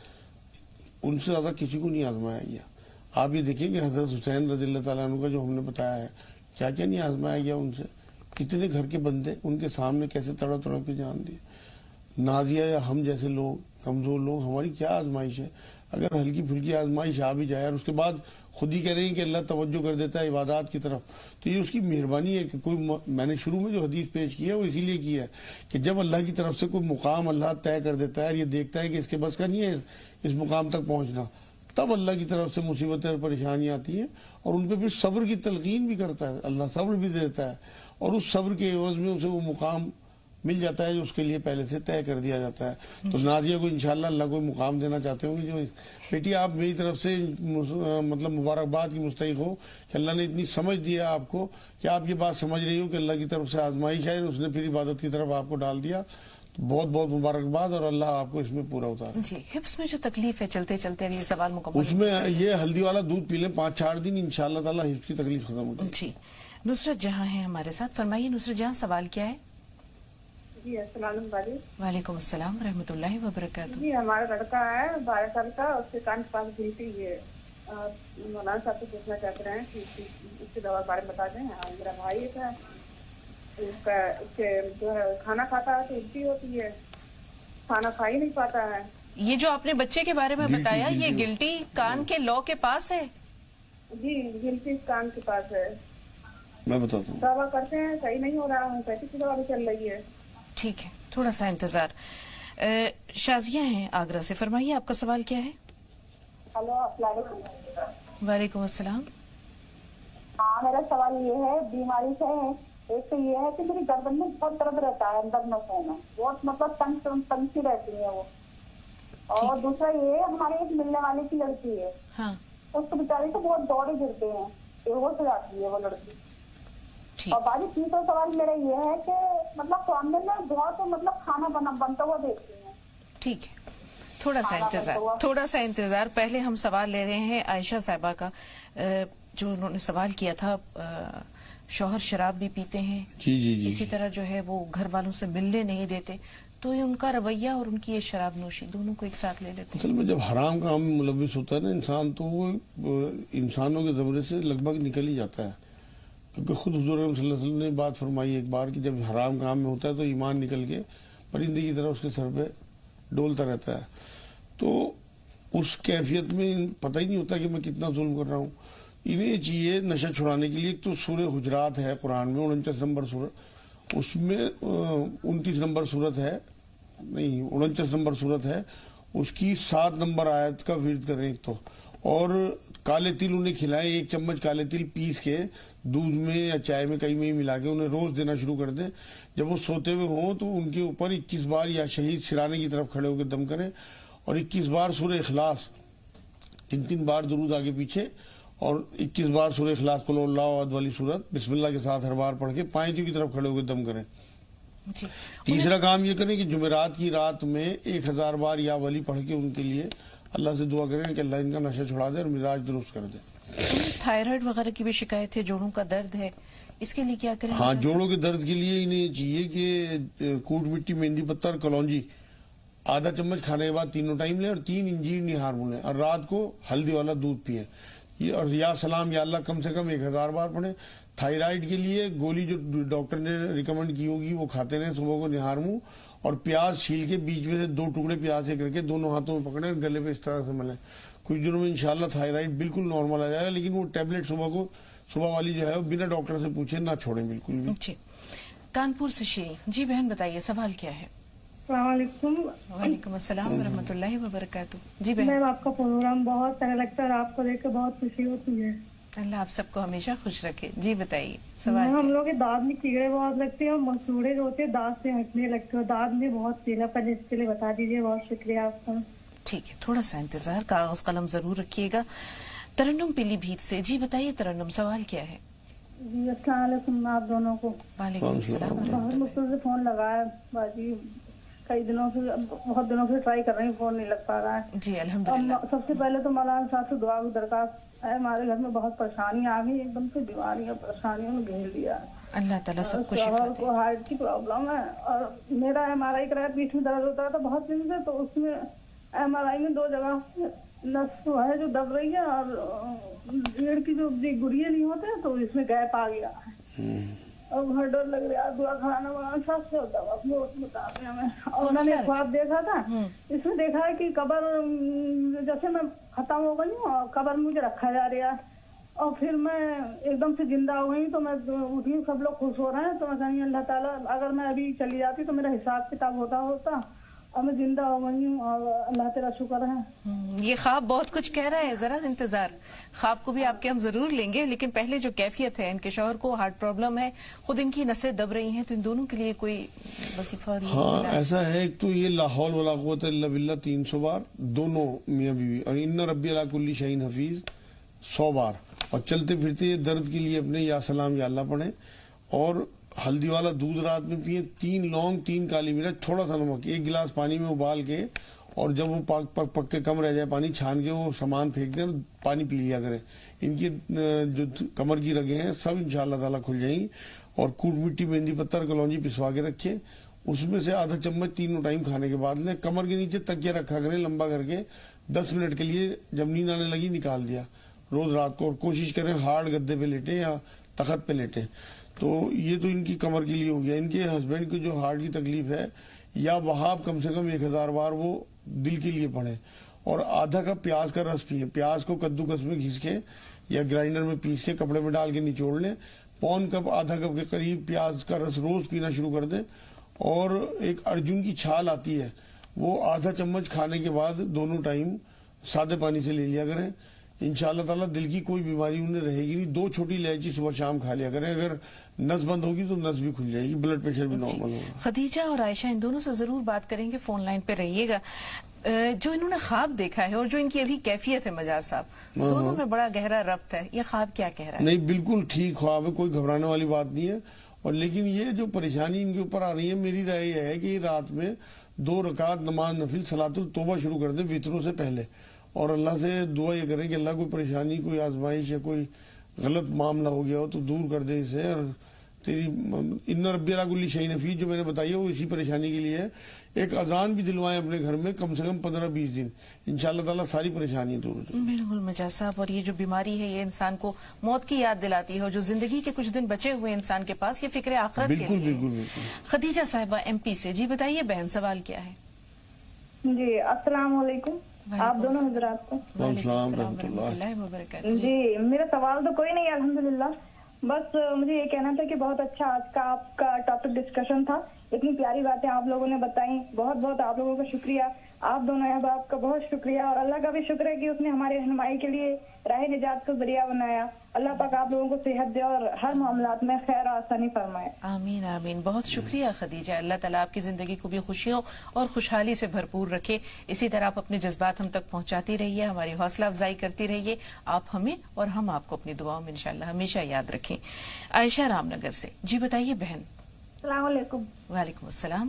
ان سے زیادہ کسی کو نہیں آزمایا گیا. آپ یہ دیکھیں کہ حضرت حسین رضی اللہ تعالیٰ عنہ کا جو ہم نے بتایا ہے, کیا کیا نہیں آزمایا گیا ان سے. کتنے گھر کے بندے ان کے سامنے کیسے تڑپ تڑپ کے جان دیے. نازیہ یا ہم جیسے لوگ, کمزور لوگ, ہماری کیا آزمائش ہے. اگر ہلکی پھلکی آزمائش آ بھی جائے اور اس کے بعد خود ہی کہہ رہے ہیں کہ اللہ توجہ کر دیتا ہے عبادات کی طرف, تو یہ اس کی مہربانی ہے کہ کوئی, میں نے شروع میں جو حدیث پیش کی ہے وہ اسی لیے کی ہے کہ جب اللہ کی طرف سے کوئی مقام اللہ طے کر دیتا ہے اور یہ دیکھتا ہے کہ اس کے بس کا نہیں ہے اس مقام تک پہنچنا, تب اللہ کی طرف سے مصیبتیں اور پریشانیاں آتی ہیں اور ان پہ پھر صبر کی تلقین بھی کرتا ہے, اللہ صبر بھی دیتا ہے اور اس صبر کے عوض میں اسے وہ مقام مل جاتا ہے جو اس کے لیے پہلے سے طے کر دیا جاتا ہے. تو نازیہ کو انشاءاللہ اللہ کوئی مقام دینا چاہتے ہوں گے. جو بیٹی آپ میری طرف سے مطلب مبارکباد کی مستحق ہو کہ اللہ نے اتنی سمجھ دیا آپ کو کہ آپ یہ بات سمجھ رہی ہو کہ اللہ کی طرف سے آزمائش ہے, اس نے پھر عبادت کی طرف آپ کو ڈال دیا. بہت بہت مبارکباد اور اللہ آپ کو اس میں پورا اتارے. جی, حفظ میں جو تکلیف ہے چلتے چلتے, یہ سوال مکمل, اس میں یہ ہلدی والا دودھ پی لیں 5-4 دن, انشاءاللہ تعالیٰ حفظ کی تکلیف ختم ہو جائے. جی, نصرت جہاں ہے ہمارے ساتھ, فرمائیے نصرت جہاں, سوال کیا ہے؟ جی السلام علیکم. وعلیکم السلام ورحمۃ اللہ وبرکاتہ. جی ہمارا لڑکا ہے 12 سال کا, اس کے کان کے پاس گلٹی ہے. مولانا صاحب سے پوچھنا چاہتے ہیں کہ اس کی دوا کے بارے میں بتا دیں. میرا بھائی ہے, اس کے جو ہے کھانا کھاتا ہے تو الٹی ہوتی ہے, کھانا کھا ہی نہیں پاتا ہے. یہ جو آپ نے بچے کے بارے میں بتایا, یہ گلٹی کان کے لو کے پاس ہے؟ جی گلٹی کان کے پاس ہے. میں بتاتا ہوں. دوا کرتے ہیں صحیح نہیں ہو رہا, ہومیوپیتھی کی دوا بھی چل رہی ہے. ٹھیک ہے, تھوڑا سا انتظار. شازیہ ہیں آگرہ سے, فرمائیے آپ کا سوال کیا ہے؟ ہلو, السلام علیکم. وعلیکم السلام. ہاں, میرا سوال یہ ہے, بیماری سے ایک تو یہ ہے کہ میری گردن میں بہت درد رہتا ہے, اندر نسوں میں بہت مطلب تنگ سی رہتی ہے وہ. اور دوسرا یہ, ہمارے ایک ملنے والے کی لڑکی ہے, ہاں, اس کو بیچاری سے بہت دوڑے گرتے ہیں, بےہوش ہو جاتی ہے وہ لڑکی. اور باقی تیسرا سوال میرا یہ ہے کہ مطلب سامنے میں بہت مطلب کھانا بنتا ہوا دیکھتی ہیں. ٹھیک ہے, تھوڑا سا انتظار. پہلے ہم سوال لے رہے ہیں عائشہ صاحبہ کا, جو انہوں نے سوال کیا تھا, شوہر شراب بھی پیتے ہیں, جی اسی طرح جو ہے وہ گھر والوں سے ملنے نہیں دیتے, تو یہ ان کا رویہ اور ان کی یہ شراب نوشی دونوں کو ایک ساتھ لے لیتے ہیں. اصل میں جب حرام کام میں ملوث ہوتا ہے نا انسان, تو وہ انسانوں کے زمرے سے لگ بھگ نکل ہی جاتا ہے. کیونکہ خود حضور صلی اللہ علیہ وسلم نے بات فرمائی ایک بار کہ جب حرام کام میں ہوتا ہے تو ایمان نکل کے پرندے کی طرح اس کے سر پہ ڈولتا رہتا ہے. تو اس کیفیت میں پتہ ہی نہیں ہوتا کہ میں کتنا ظلم کر رہا ہوں. انہیں یہ چاہیے نشہ چھڑانے کے لیے, ایک تو سورہ حجرات ہے قرآن میں 49 نمبر سورت, اس میں 29 نمبر سورت ہے, نہیں 49 نمبر سورت ہے, اس کی 7 نمبر آیت کا ورد کریں ایک تو. اور کالے تل انہیں کھلائیں, 1 چمچ کالے تل پیس کے دودھ میں یا چائے میں کہیں میں ملا کے انہیں روز دینا شروع کر دیں. جب وہ سوتے ہوئے ہوں تو ان کے اوپر 21 بار یا شہید سرانے کی طرف کھڑے ہو کے دم کریں, اور 21 بار سورہ اخلاص, 3 بار درود آگے پیچھے, اور 21 بار سورہ اخلاص قل اللہ احد والی سورت بسم اللہ کے ساتھ ہر بار پڑھ کے پائنتیوں کی طرف کھڑے ہو کے دم کریں. تیسرا کام یہ کریں کہ جمعرات کی رات میں 1000 بار یا ولی پڑھ کے ان کے لیے اللہ سے دعا کریں کہ اللہ ان کا نشہ چھڑا دے اور مزاج درست کر دے. تھائرائڈ وغیرہ کی بھی شکایت ہے, جوڑوں کا درد ہے, اس کے لیے کیا کریں؟ ہاں, جوڑوں کے درد کے لیے انہیں یہ چاہیے کہ کوٹ مٹی, مہندی پتہ اور کلونجی آدھا چمچ کھانے کے بعد تینوں ٹائم لیں, اور 3 انجیر نہار لیں, اور رات کو ہلدی والا دودھ پئیں. یہ اور یا سلام یا اللہ کم سے کم 1000 بار پڑھیں. تھائرائڈ کے لیے گولی جو ڈاکٹر نے ریکمنڈ کی ہوگی وہ کھاتے رہیں صبح کو نہار منہ, اور پیاز چھیل کے بیچ میں سے 2 ٹکڑے پیاز سے کر کے دونوں ہاتھوں میں پکڑیں, گلے پہ اس طرح سے ملیں. کچھ دنوں میں انشاءاللہ تھائرائڈ بالکل نارمل آ جائے گا, لیکن وہ ٹیبلٹ صبح والی جو ہے وہ بنا ڈاکٹر سے پوچھے نہ چھوڑیں بالکل بھی. جی, کانپور سے شیری جی بہن بتائیے سوال کیا ہے؟ السلام علیکم. وعلیکم السلام ورحمۃ اللہ وبرکاتہ. جی بہن. میم آپ کا پروگرام بہت اچھا لگتا ہے اور آپ کو دیکھ کے بہت خوشی ہوتی ہے. اللہ آپ سب کو ہمیشہ خوش رکھے. جی بتائیے میم سوال. ہم لوگ کے دانت میں کیڑے بہت لگتے ہیں اور مسوڑے جو ہوتے ہیں دانت سے ہٹنے لگتے ہیں, دانت میں بہت پیلا پن, اس کے لیے بتا دیجیے. بہت شکریہ آپ کا. ٹھیک ہے, تھوڑا سا انتظار, کاغذ قلم ضرور رکھیے گا. ترنم پیلی بھیت سے جی بتائیے ترنم سوال کیا ہے؟ جی السلام علیکم آپ دونوں کو. وعلیکم السلام بہت ورحمۃ مشکل سے فون لگایا باجی, کئی دنوں سے, بہت دنوں سے ٹرائی کر رہی ہوں, فون نہیں لگ پا رہا ہے. اللہ. جی الحمدللہ. سب سے پہلے تو مولانا صاحب سے دعا کی درخواست ہے. ہمارے گھر میں بہت پریشانی آ گئی, ایک دم سے بیماریاں پریشانیوں نے گھیر لیا. اللہ تعالیٰ سب کو شفا شوہر دے. کو ہارٹ کی پرابلم ہے, اور میرا MRI کرایا, پیٹھ میں درد ہوتا تھا بہت دن سے, تو اس میں MRI میں 2 جگہ نس ہے جو دب رہی ہے, اور ریڑھ کی جو گڑیے نہیں ہوتے تو اس میں گیپ آ گیا ہے, اور بہت ڈر لگ رہا ہے. دعا کھانا مولانا صاحب سے دوا بتا رہے ہیں ہمیں. اور میں نے خواب دیکھا تھا, اس میں دیکھا ہے کہ قبر جیسے میں ختم ہو گئی ہوں اور قبر مجھے رکھا جا رہا ہے, اور پھر میں ایک دم سے زندہ ہو گئی. تو میں اٹھی, سب لوگ خوش ہو رہے ہیں, تو میں کہیں اللہ تعالیٰ اگر میں ابھی چلی جاتی تو میرا حساب کتاب ہوتا, اور میں زندہ ہو گئی ہوں, اور اللہ تیرا شکر ہے. یہ خواب بہت کچھ کہہ رہا ہے, ذرا انتظار, خواب کو بھی آپ کے ہم ضرور لیں گے. لیکن پہلے جو کیفیت ہے, ان کے شوہر کو ہارٹ پرابلم ہے, خود ان کی نسیں دب رہی ہیں, تو ان دونوں کے لیے کوئی وظیفہ اور ہاں ایسا ہے, ایک تو یہ لا حول ولا قوت الا باللہ 300 بار دونوں میاں بیوی, اور ان ربی علی کل شیء حفیظ 100 بار, اور چلتے پھرتے یہ درد کے لیے اپنے یا سلام یا اللہ پڑھیں, اور ہلدی والا دودھ رات میں پئیں, 3 لونگ 3 کالی مرچ, تھوڑا سا نمک, 1 گلاس پانی میں ابال کے, اور جب وہ پک کے کم رہ جائے پانی چھان کے وہ سامان پھینک دیں اور پانی پی لیا کریں. ان کی جو کمر کی رگیں ہیں سب انشاءاللہ تعالیٰ کھل جائیں گی. اور کوٹ مٹی, مہندی پتہ اور کلونجی پسوا کے رکھیں, اس میں سے آدھا چمچ تینوں ٹائم کھانے کے بعد لیں. کمر کے نیچے تکیہ رکھا کریں لمبا کر کے, 10 منٹ کے لیے, جب نیند آنے لگی نکال دیا روز رات کو. اور کوشش کریں ہارڈ گدے پہ لیٹیں یا تخت پہ لیٹیں. تو یہ تو ان کی کمر کے لیے ہو گیا. ان کے ہسبینڈ کی جو ہارٹ کی تکلیف ہے, یا وہاب کم سے کم 1000 بار وہ دل کے لیے پڑھیں, اور آدھا کپ پیاز کا رس پئیں. پیاز کو کدوکس میں گھس کے یا گرائنڈر میں پیس کے کپڑے میں ڈال کے نچوڑ لیں. 1 کپ آدھا کپ کے قریب پیاز کا رس روز پینا شروع کر دیں. اور ایک ارجن کی چھال آتی ہے, وہ آدھا چمچ کھانے کے بعد دونوں ٹائم سادے پانی سے لے لیا کریں. انشاءاللہ تعالیٰ دل کی کوئی بیماری انہیں رہے گی نہیں. 2 چھوٹی الائچی صبح شام کھا لیا کریں. اگر نس بند ہوگی تو نس بھی کھل جائے گی, بلڈ پریشر بھی نارمل ہوگا. خدیجہ اور عائشہ ان دونوں سے ضرور بات کریں گے, فون لائن پہ رہیے گا. جو انہوں نے خواب دیکھا ہے اور جو ان کی ابھی کیفیت ہے مجاز صاحب, دونوں میں بڑا گہرا ربط ہے. یہ خواب کیا کہہ رہا ہے؟ نہیں بالکل ٹھیک خواب ہے, کوئی گھبرانے والی بات نہیں ہے. اور لیکن یہ جو پریشانی ان کے اوپر آ رہی ہے, میری رائے یہ ہے کہ رات میں 2 رکعت نماز نفل صلاۃ التوبہ شروع کر دیں وطروں سے پہلے, اور اللہ سے دعا یہ کریں کہ اللہ کوئی پریشانی, کوئی آزمائش یا کوئی غلط معاملہ ہو گیا ہو تو دور کر دے اسے. اور تیری ان ربی علی کل شیء حفیظ جو میں نے بتائی ہے وہ اسی پریشانی کے لیے ہے. ایک اذان بھی دلوائیں اپنے گھر میں کم سے کم 15-20 دن, انشاءاللہ تعالیٰ ساری پریشانیاں دور ہو جائیں. بالکل مجاز صاحب, اور یہ جو بیماری ہے یہ انسان کو موت کی یاد دلاتی ہے, اور جو زندگی کے کچھ دن بچے ہوئے انسان کے پاس یہ فکر آخرت کے بالکل لیے. بالکل بالکل. خدیجہ صاحبہ MP سے جی بتائیے بہن سوال کیا ہے؟ جی السلام علیکم آپ دونوں حضرات کو. السلام ورحمۃ اللہ وبرکاتہ. جی میرا سوال تو کوئی نہیں ہے الحمدللہ, بس مجھے یہ کہنا تھا کہ بہت اچھا آج کا آپ کا ٹاپک ڈسکشن تھا, اتنی پیاری باتیں آپ لوگوں نے بتائیں, بہت بہت آپ لوگوں کا شکریہ. آپ دونوں احباب کا بہت شکریہ, اور اللہ کا بھی شکر ہے کہ اس نے ہماری رہنمائی کے لیے راہ نجات کو ذریعہ بنایا. اللہ پاک آپ لوگوں کو صحت دے اور ہر معاملات میں خیر و آسانی فرمائے. آمین آمین. بہت شکریہ خدیجہ, اللہ تعالیٰ آپ کی زندگی کو بھی خوشیوں اور خوشحالی سے بھرپور رکھے. اسی طرح آپ اپنے جذبات ہم تک پہنچاتی رہیے, ہماری حوصلہ افزائی کرتی رہیے. آپ ہمیں اور ہم آپ کو اپنی دعاؤں میں انشاءاللہ ہمیشہ یاد رکھیں. عائشہ رام نگر سے جی بتائیے بہن. السلام علیکم. وعلیکم السلام.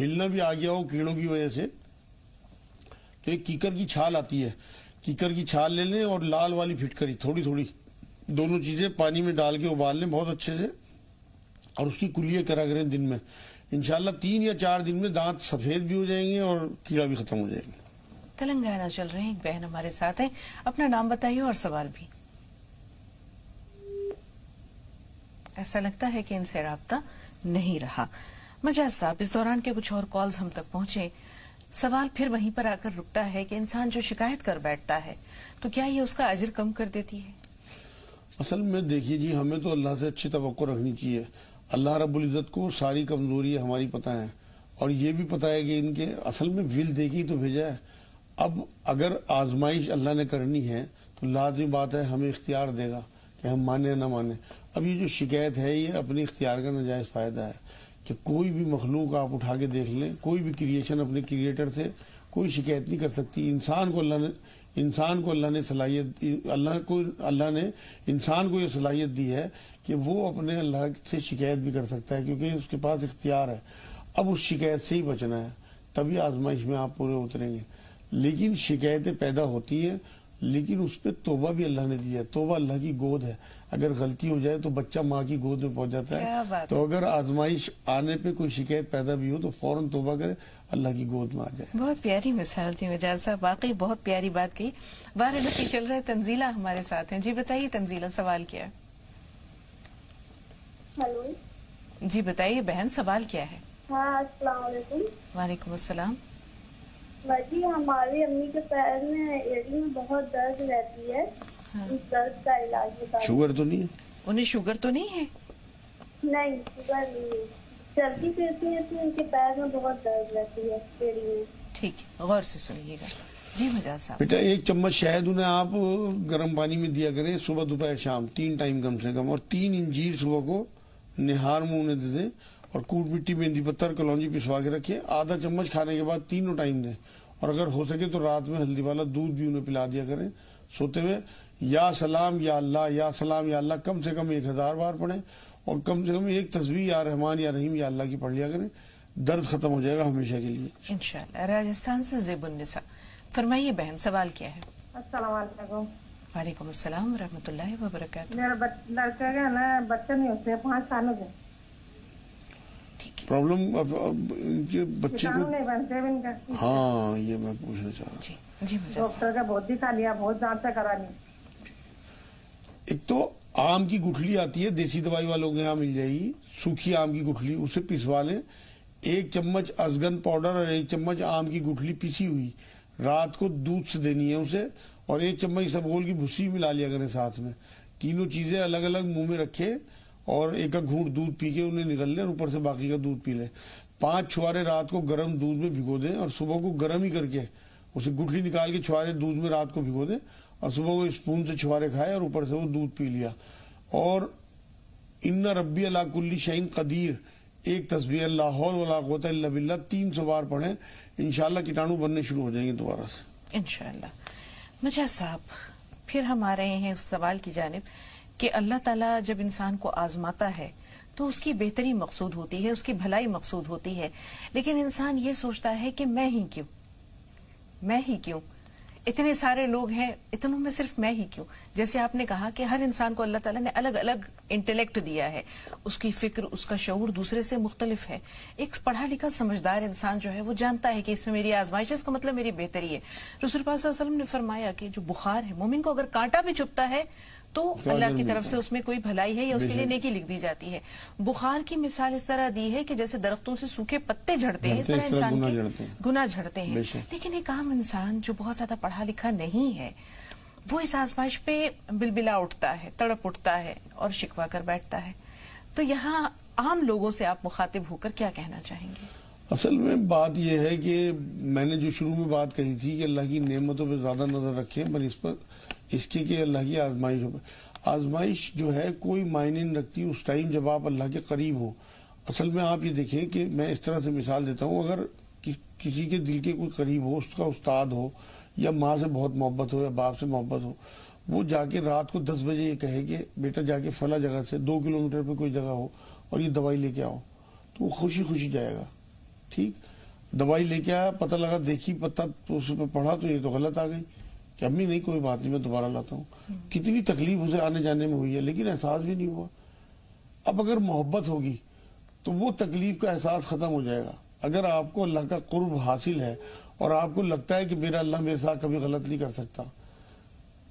ہلنا بھی آ گیا ہو کیڑوں کی وجہ سے تو ایک کیکر کی چھال آتی ہے، کیکر کی چھال لے لیں اور لال والی پھٹکری تھوڑی تھوڑی، دونوں چیزیں پانی میں ڈال کے ابال لیں بہت اچھے سے، اور اس کی کلیے کرا کریں دن میں. انشاءاللہ 3 یا 4 دن میں دانت سفید بھی ہو جائیں گے اور کیڑا بھی ختم ہو جائے گا. تلنگانہ چل رہے ہیں، ایک بہن ہمارے ساتھ ہیں، اپنا نام بتائیے اور سوال بھی. ایسا لگتا ہے کہ ان سے رابطہ نہیں رہا. مجاز صاحب، اس دوران کے کچھ اور کالز ہم تک پہنچے. سوال پھر وہیں پر آ کر رکتا ہے کہ انسان جو شکایت کر بیٹھتا ہے تو کیا یہ اس کا اجر کم کر دیتی ہے؟ اصل میں دیکھیے جی، ہمیں تو اللہ سے اچھی توقع رکھنی چاہیے. اللہ رب العزت کو ساری کمزوری ہماری پتہ ہے، اور یہ بھی پتہ ہے کہ ان کے اصل میں ول دے کے ہی تو بھیجا ہے. اب اگر آزمائش اللہ نے کرنی ہے تو لازمی بات ہے ہمیں اختیار دے گا کہ ہم مانیں نہ مانیں. اب یہ جو شکایت ہے یہ اپنی اختیار کا ناجائز فائدہ ہے کہ کوئی بھی مخلوق آپ اٹھا کے دیکھ لیں، کوئی بھی کریشن اپنے کریٹر سے کوئی شکایت نہیں کر سکتی. انسان کو اللہ نے صلاحیت، اللہ نے انسان کو یہ صلاحیت دی ہے کہ وہ اپنے اللہ سے شکایت بھی کر سکتا ہے کیونکہ اس کے پاس اختیار ہے. اب اس شکایت سے ہی بچنا ہے، تبھی آزمائش میں آپ پورے اتریں گے. لیکن شکایتیں پیدا ہوتی ہیں، لیکن اس پہ توبہ بھی اللہ نے دی ہے. توبہ اللہ کی گود ہے، اگر غلطی ہو جائے تو بچہ ماں کی گود میں پہنچ جاتا ہے. تو اگر آزمائش آنے پہ کوئی شکایت پیدا بھی ہو تو فوراً توبہ کرے، اللہ کی گود میں آ جائے. بہت پیاری مثال تھی مجاز صاحب، واقعی بہت پیاری بات کہی. وارانسی چل رہا ہے، تنزیلہ ہمارے ساتھ ہیں. جی بتائیے تنزیلہ، سوال کیا ہے؟ ہلو جی بتائیے بہن، سوال کیا ہے؟ ہاں السلام علیکم. وعلیکم السلام. باجی ہماری امی کے پیر میں ایڑی میں بہت درد رہتی ہے، اس درد کا علاج بتا. شوگر تو نہیں ہے؟ انہیں شوگر تو نہیں ہے؟ نہیں شوگر نہیں ہے، چلتی پھرتی ہے تو ان کے پیر میں بہت درد رہتی ہے ایڑی میں. ٹھیک ہے، غور سے سنیے گا. جی مجاز صاحب. بیٹا 1 چمچ شہد انہیں آپ گرم پانی میں دیا کریں صبح دوپہر شام 3 ٹائم کم سے کم، اور 3 انجیر صبح کو نہار منہ انہیں دے دیں، اور کوٹ مٹی مہندی پتر کلونجی پسوا کے رکھیں. آدھا چمچ کھانے کے بعد 3 ٹائم دیں، اور اگر ہو سکے تو رات میں ہلدی والا دودھ بھی انہیں پلا دیا کریں سوتے ہوئے. یا سلام یا اللہ، یا سلام یا اللہ کم سے کم 1000 بار پڑھیں، اور کم سے کم ایک تسبیح یا رحمان یا رحیم یا اللہ کی پڑھ لیا کریں. درد ختم ہو جائے گا ہمیشہ کے لیے انشاءاللہ. راجستھان سے زیب النساء، فرمائیے بہن، سوال کیا ہے؟ السلام علیکم. وعلیکم السلام ورحمۃ اللہ وبرکاتہ. میرا لڑکے کا نا بچے نہیں ہوتے 5 سالوں کے. پرابلم ان کے بچے کو نہیں بنتے ان کا. ہاں یہ میں پوچھنا چاہ رہا. جی مجاز صاحب. ڈاکٹر کا بہت دکھا لیا، بہت جانچیں کرانی. ایک تو آم کی گٹھلی آتی ہے، دیسی دوائی والوں کے یہاں مل جائے گی، سوکھی آم کی گٹھلی، اسے پسوا لیں. 1 چمچ ازگن پاؤڈر اور 1 چمچ آم کی گٹھلی پیسی ہوئی رات کو دودھ سے دینی ہے اسے، اور 1 چمچ اسبگول کی بھوسی ملا لیا کریں ساتھ میں. تینوں چیزیں الگ الگ منہ میں رکھے اور 1 گھونٹ دودھ پی کے انہیں نگل لیں، اور اوپر سے باقی کا دودھ پی لیں. 5 چھوارے رات کو گرم دودھ میں بھگو دیں، اور صبح کو گرم ہی کر کے اسے گٹھلی نکال کے چھوارے دودھ میں رات کو بھگو دیں، اور صبح کو اسپون سے چھوارے کھائے اور اوپر سے وہ دودھ پی لیا. اور ان ربی علی کل شیء قدیر 1 تسبیح لا حول ولا قوت الا باللہ 300 بار پڑھیں، انشاءاللہ کیٹانو بننے شروع ہو جائیں گے دوبارہ سے انشاءاللہ. مجاز صاحب، پھر ہم آ رہے ہیں اس سوال کی جانب کہ اللہ تعالیٰ جب انسان کو آزماتا ہے تو اس کی بہتری مقصود ہوتی ہے، اس کی بھلائی مقصود ہوتی ہے، لیکن انسان یہ سوچتا ہے کہ میں ہی کیوں، اتنے سارے لوگ ہیں، اتنوں میں صرف میں ہی کیوں. جیسے آپ نے کہا کہ ہر انسان کو اللہ تعالیٰ نے الگ الگ انٹیلیکٹ دیا ہے، اس کی فکر، اس کا شعور دوسرے سے مختلف ہے. ایک پڑھا لکھا سمجھدار انسان جو ہے وہ جانتا ہے کہ اس میں میری آزمائش ہے، اس کا مطلب میری بہتری ہے. رسول پاک صلی اللہ علیہ وسلم نے فرمایا کہ جو بخار ہے، مومن کو اگر کانٹا بھی چبھتا ہے تو اللہ کی طرف سے اس میں کوئی بھلائی ہے یا اس کے لیے نیکی لکھ دی جاتی ہے. بخار کی مثال اس طرح دی ہے کہ جیسے درختوں سے سوکھے پتے جھڑتے ہیں، اس طرح انسان کے گناہ جھڑتے ہیں. لیکن ایک عام انسان جو بہت زیادہ پڑھا لکھا نہیں ہے وہ اس آزمائش پہ بلبلا اٹھتا ہے، تڑپ اٹھتا ہے اور شکوہ کر بیٹھتا ہے. تو یہاں عام لوگوں سے آپ مخاطب ہو کر کیا کہنا چاہیں گے؟ اصل میں بات یہ ہے کہ میں نے جو شروع میں بات کہی تھی کہ اللہ کی نعمتوں پہ زیادہ نظر رکھیں، پر اس کے کہ اللہ کی آزمائشوں پہ. آزمائش جو ہے کوئی معنی نہیں رکھتی اس ٹائم جب آپ اللہ کے قریب ہو. اصل میں آپ یہ دیکھیں کہ میں اس طرح سے مثال دیتا ہوں، اگر کسی کے دل کے کوئی قریب ہو، اس کا استاد ہو، یا ماں سے بہت محبت ہو یا باپ سے محبت ہو، وہ جا کے رات کو 10 بجے یہ کہے کہ بیٹا جا کے فلاں جگہ سے 2 کلومیٹر پہ کوئی جگہ ہو اور یہ دوائی لے کے آؤ، تو وہ خوشی خوشی جائے گا. ٹھیک, دوائی لے کے آیا, پتہ لگا دیکھی پتہ تو اس پہ پڑھا تو یہ تو غلط آ گئی کہ امی نہیں کوئی بات نہیں میں دوبارہ لاتا ہوں. کتنی تکلیف اسے آنے جانے میں ہوئی ہے لیکن احساس بھی نہیں ہوا. اب اگر محبت ہوگی تو وہ تکلیف کا احساس ختم ہو جائے گا. اگر آپ کو اللہ کا قرب حاصل ہے اور آپ کو لگتا ہے کہ میرا اللہ میرے ساتھ کبھی غلط نہیں کر سکتا,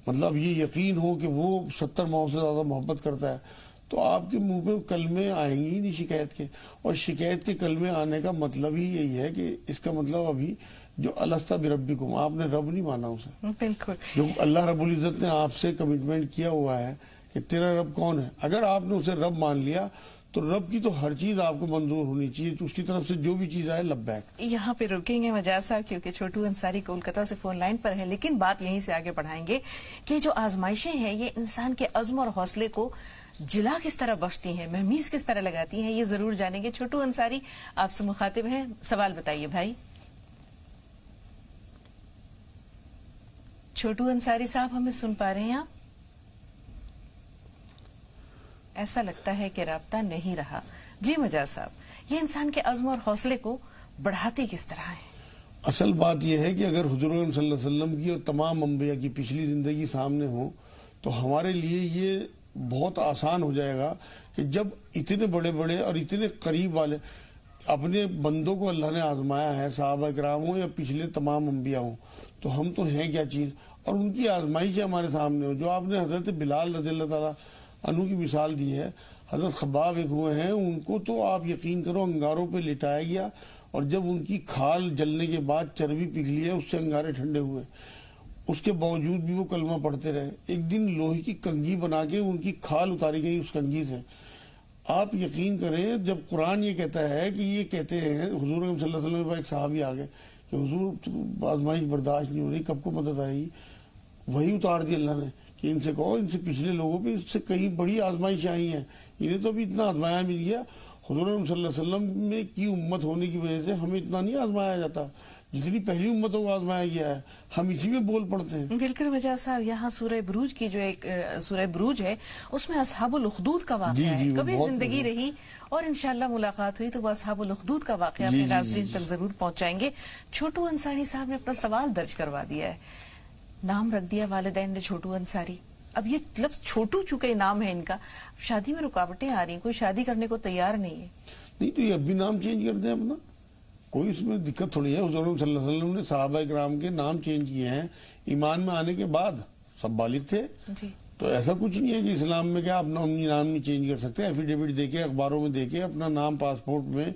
مطلب یہ یقین ہو کہ وہ 70 ماؤں سے زیادہ محبت کرتا ہے, تو آپ کے منہ پہ کلمے آئیں گی ہی نہیں شکایت کے. اور شکایت کے کلمے آنے کا مطلب ہی یہی ہے کہ اس کا مطلب ابھی جو الستہ بربکم, آپ نے رب نہیں مانا اسے. بالکل. جو اللہ رب العزت نے آپ سے کمٹمنٹ کیا ہوا ہے کہ تیرا رب کون ہے, اگر آپ نے اسے رب مان لیا تو رب کی تو ہر چیز آپ کو منظور ہونی چاہیے, تو اس کی طرف سے جو بھی چیز آئے لبیک. یہاں پہ رکیں گے مجاز صاحب کیونکہ چھوٹو انصاری کولکتہ سے فون لائن پر ہے, لیکن بات یہیں سے آگے بڑھائیں گے کہ جو آزمائشیں ہیں یہ انسان کے عزم اور حوصلے کو جلا کس طرح بخشتی ہیں, مہمیز کس طرح لگاتی ہیں, یہ ضرور جانیں گے. چھوٹو انصاری آپ سے مخاطب ہیں, سوال بتائیے بھائی. چھوٹو انصاری صاحب ہمیں سن پا رہے ہیں آپ؟ ایسا لگتا ہے کہ رابطہ نہیں رہا. جی مجاز صاحب, یہ انسان کے عزم اور حوصلے کو بڑھاتی کس طرح ہے؟ اصل بات یہ ہے کہ اگر حضور صلی اللہ علیہ وسلم کی اور تمام انبیاء کی پچھلی زندگی سامنے ہو تو ہمارے لیے یہ بہت آسان ہو جائے گا کہ جب اتنے بڑے بڑے اور اتنے قریب والے اپنے بندوں کو اللہ نے آزمایا ہے, صحابہ کرام ہوں یا پچھلے تمام انبیاء ہوں, تو ہم تو ہیں کیا چیز, اور ان کی آزمائش ہمارے سامنے ہو. جو آپ نے حضرت بلال رضی اللہ تعالیٰ عنہ کی مثال دی ہے, حضرت خباب ایک ہوئے ہیں, ان کو تو آپ یقین کرو انگاروں پہ لٹایا گیا اور جب ان کی کھال جلنے کے بعد چربی پگھلی ہے اس سے انگارے ٹھنڈے ہوئے, اس کے باوجود بھی وہ کلمہ پڑھتے رہے. ایک دن لوہے کی کنگھی بنا کے ان کی کھال اتاری گئی اس کنگھی سے. آپ یقین کریں جب قرآن یہ کہتا ہے کہ یہ کہتے ہیں حضور صلی اللہ علیہ وسلم ایک صحابی آ گئے کہ حضور آزمائش برداشت نہیں ہو رہی, کب کو مدد آئے گی, وہی اتار دی اللہ نے کہ ان سے کہو ان سے پچھلے لوگوں پہ اس سے کہیں بڑی آزمائش آئی ہیں, انہیں تو ابھی اتنا آزمایا مل گیا. حضور صلی اللہ علیہ وسلم میں کی امت ہونے کی وجہ سے ہمیں اتنا نہیں آزمایا جاتا جتنی پہلی امتوں کو آزمایا گیا ہے, ہم اسی میں بول پڑتے ہیں. بالکل مجاز صاحب, یہاں سورہ بروج کی جو ایک سورہ بروج ہے اس میں اصحاب الاخدود کا واقعہ ہے. کبھی زندگی رہی اور انشاءاللہ ملاقات ہوئی تو وہ اصحاب الاخدود کا واقعہ اپنے ناظرین تک ضرور پہنچائیں گے. چھوٹو انصاری صاحب نے اپنا سوال درج کروا دیا ہے, نام رکھ دیا والدین نے چھوٹو انصاری. اب یہ لفظ چھوٹو چونکہ نام ہے ان کا, شادی میں رکاوٹیں آ رہی ہیں, کوئی شادی کرنے کو تیار نہیں ہے. نہیں تو یہ اب بھی نام چینج کر دیں اپنا, کوئی اس میں دقت تھوڑی ہے. حضور صلی اللہ علیہ وسلم نے صحابہ کرام کے نام چینج کیے ہیں ایمان میں آنے کے بعد, سب بالغ تھے. جی. تو ایسا کچھ نہیں ہے کہ اسلام میں کیا اپنا نام نہیں چینج کر سکتے. ایفیڈیوٹ دے کے اخباروں میں دے کے اپنا نام پاسپورٹ میں,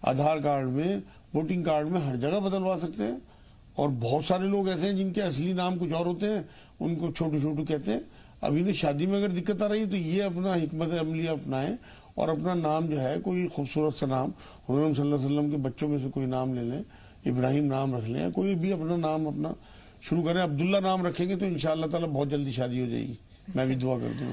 آدھار کارڈ میں, ووٹنگ کارڈ میں ہر جگہ بدلوا سکتے ہیں. اور بہت سارے لوگ ایسے ہیں جن کے اصلی نام کچھ اور ہوتے ہیں, ان کو چھوٹو چھوٹو کہتے ہیں. اب انہیں شادی میں اگر دقت آ رہی ہے تو یہ اپنا حکمت عملیہ اپنائیں اور اپنا نام جو ہے کوئی خوبصورت سا نام, حضور صلی اللہ علیہ وسلم کے بچوں میں سے کوئی نام لے لیں, ابراہیم نام رکھ لیں, کوئی بھی اپنا نام اپنا شروع کریں. عبداللہ نام رکھیں گے تو انشاءاللہ تعالی بہت جلدی شادی ہو جائے گی. میں بھی دعا کر دوں گا.